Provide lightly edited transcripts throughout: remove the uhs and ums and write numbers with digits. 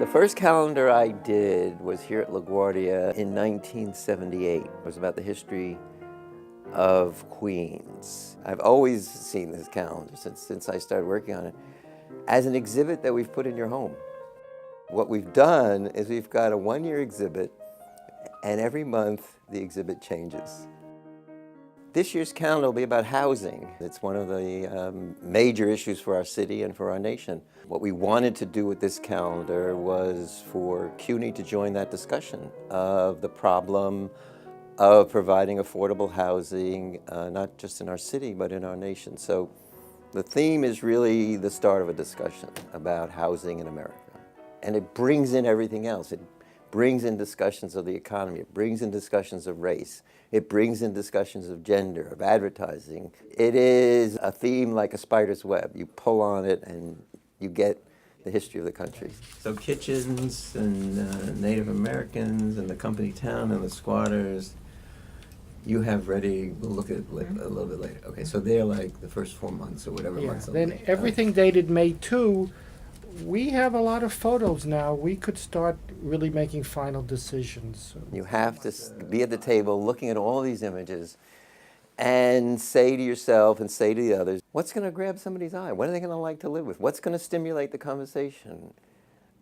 The first calendar I did was here at LaGuardia in 1978. It was about the history of Queens. I've always seen this calendar since I started working on it as an exhibit that we've put in your home. What we've done is we've got a one-year exhibit, and every month the exhibit changes. This year's calendar will be about housing. It's one of the major issues for our city and for our nation. What we wanted to do with this calendar was for CUNY to join that discussion of the problem of providing affordable housing, not just in our city, but in our nation. So the theme is really the start of a discussion about housing in America. And it brings in everything else. It brings in discussions of the economy. It brings in discussions of race. It brings in discussions of gender, of advertising. It is a theme like a spider's web. You pull on it and you get the history of the country. So kitchens and Native Americans and the company town and the squatters, you have ready, we'll look at a little bit later. Okay, so they're like the first 4 months or whatever months. Then everything dated May 2, we have a lot of photos now. We could start really making final decisions. You have to be at the table looking at all these images and say to yourself and say to the others, what's going to grab somebody's eye? What are they going to like to live with? What's going to stimulate the conversation?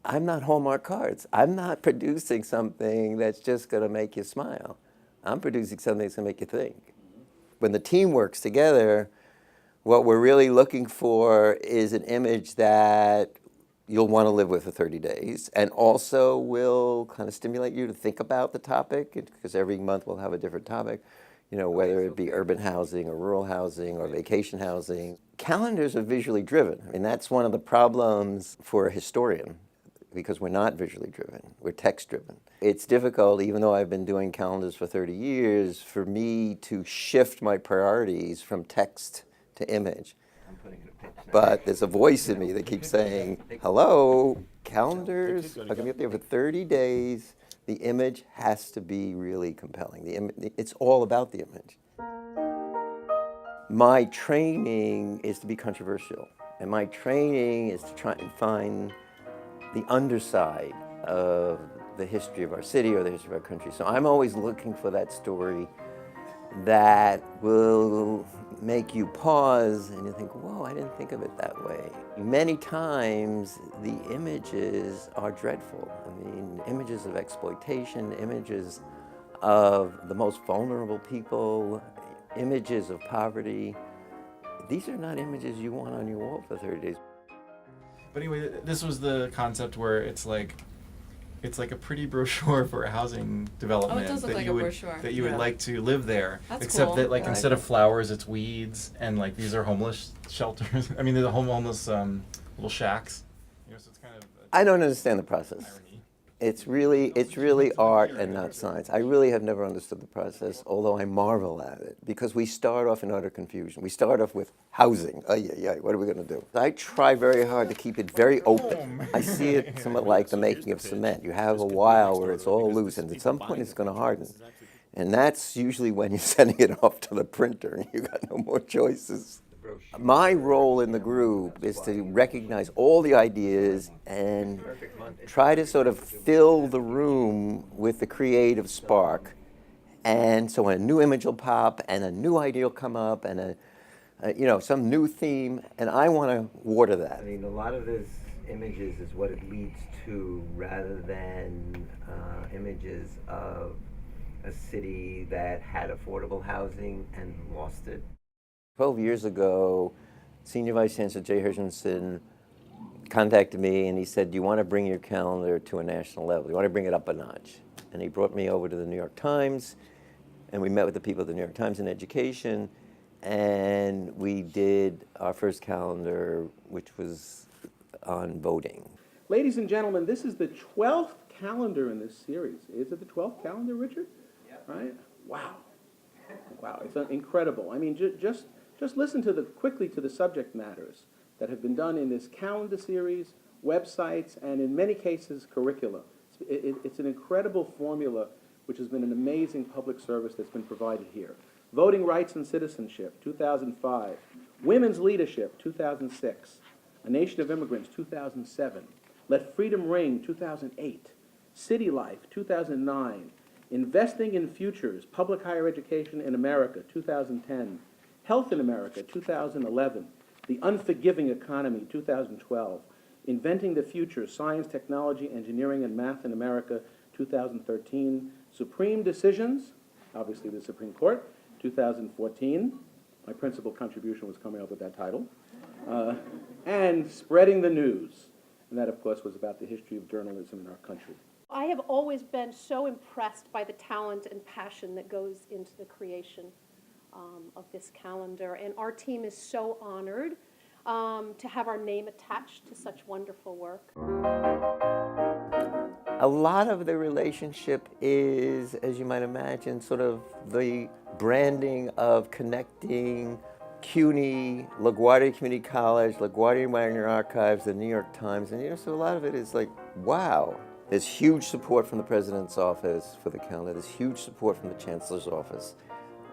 I'm not Hallmark cards. I'm not producing something that's just going to make you smile. I'm producing something that's going to make you think. When the team works together, what we're really looking for is an image that you'll want to live with for 30 days and also will kind of stimulate you to think about the topic, because every month we'll have a different topic, you know, whether it be urban housing or rural housing or vacation housing. Calendars are visually driven. I mean, that's one of the problems for a historian, because we're not visually driven, we're text driven. It's difficult, even though I've been doing calendars for 30 years, for me to shift my priorities from text to image. But there's a voice in me that keeps saying, hello, calendars are going to be up there for 30 days. The image has to be really compelling. It's all about the image. My training is to be controversial, and my training is to try and find the underside of the history of our city or the history of our country. So I'm always looking for that story that will make you pause and you think, whoa, I didn't think of it that way. Many times the images are dreadful. I mean, images of exploitation, images of the most vulnerable people, images of poverty. These are not images you want on your wall for 30 days. But anyway, this was the concept where it's like a pretty brochure for a housing development. Oh, it does look like a brochure. That you would like to live there. That's Except cool. that, like, instead of flowers, it's weeds, and like these are homeless shelters. I mean, they're homeless little shacks. You know, so it's kind of. I don't understand the process. Irony. It's really art and not science. I really have never understood the process, although I marvel at it, because we start off in utter confusion. We start off with housing. Oh, yeah, what are we going to do? I try very hard to keep it very open. I see it somewhat like the making of cement. You have a while where it's all loose, and at some point it's going to harden. And that's usually when you're sending it off to the printer and you've got no more choices. My role in the group is to recognize all the ideas and try to sort of fill the room with the creative spark. And so when a new image will pop and a new idea will come up and some new theme, and I want to water that. I mean, a lot of this images is what it leads to, rather than images of a city that had affordable housing and lost it. 12 years ago, Senior Vice Chancellor Jay Hershenson contacted me and he said, do you want to bring your calendar to a national level? Do you want to bring it up a notch? And he brought me over to the New York Times, and we met with the people at the New York Times in education, and we did our first calendar, which was on voting. Ladies and gentlemen, this is the 12th calendar in this series. Is it the 12th calendar, Richard? Yeah. Right? Wow. Wow, it's incredible. I mean, just listen quickly to the subject matters that have been done in this calendar series, websites, and in many cases, curricula. It's an incredible formula which has been an amazing public service that's been provided here. Voting Rights and Citizenship, 2005. Women's Leadership, 2006. A Nation of Immigrants, 2007. Let Freedom Ring, 2008. City Life, 2009. Investing in Futures, Public Higher Education in America, 2010. Health in America, 2011. The Unforgiving Economy, 2012. Inventing the Future, Science, Technology, Engineering, and Math in America, 2013. Supreme Decisions, obviously the Supreme Court, 2014. My principal contribution was coming up with that title. And Spreading the News. And that, of course, was about the history of journalism in our country. I have always been so impressed by the talent and passion that goes into the creation of this calendar. And our team is so honored to have our name attached to such wonderful work. A lot of the relationship is, as you might imagine, sort of the branding of connecting CUNY, LaGuardia Community College, LaGuardia Wagner Archives, the New York Times, and so a lot of it is like, wow. There's huge support from the President's office for the calendar. There's huge support from the Chancellor's office.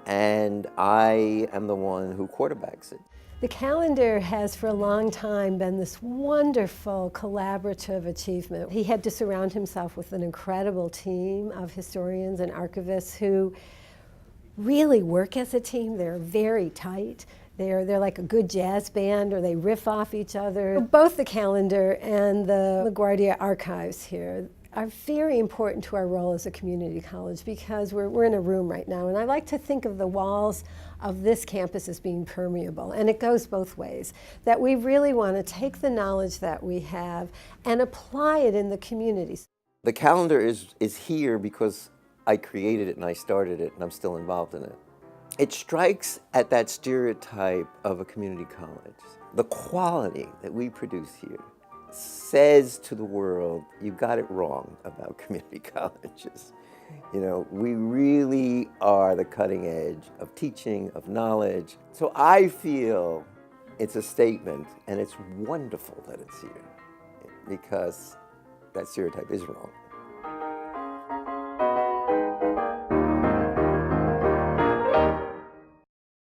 And I am the one who quarterbacks it. The calendar has for a long time been this wonderful collaborative achievement. He had to surround himself with an incredible team of historians and archivists who really work as a team. They're very tight. They're like a good jazz band, or they riff off each other. Both the calendar and the LaGuardia archives here are very important to our role as a community college, because we're in a room right now, and I like to think of the walls of this campus as being permeable, and it goes both ways, that we really want to take the knowledge that we have and apply it in the communities. The calendar is here because I created it and I started it and I'm still involved in it. It strikes at that stereotype of a community college. The quality that we produce here says to the world, you got it wrong about community colleges. We really are the cutting edge of teaching, of knowledge. So I feel it's a statement, and it's wonderful that it's here, because that stereotype is wrong.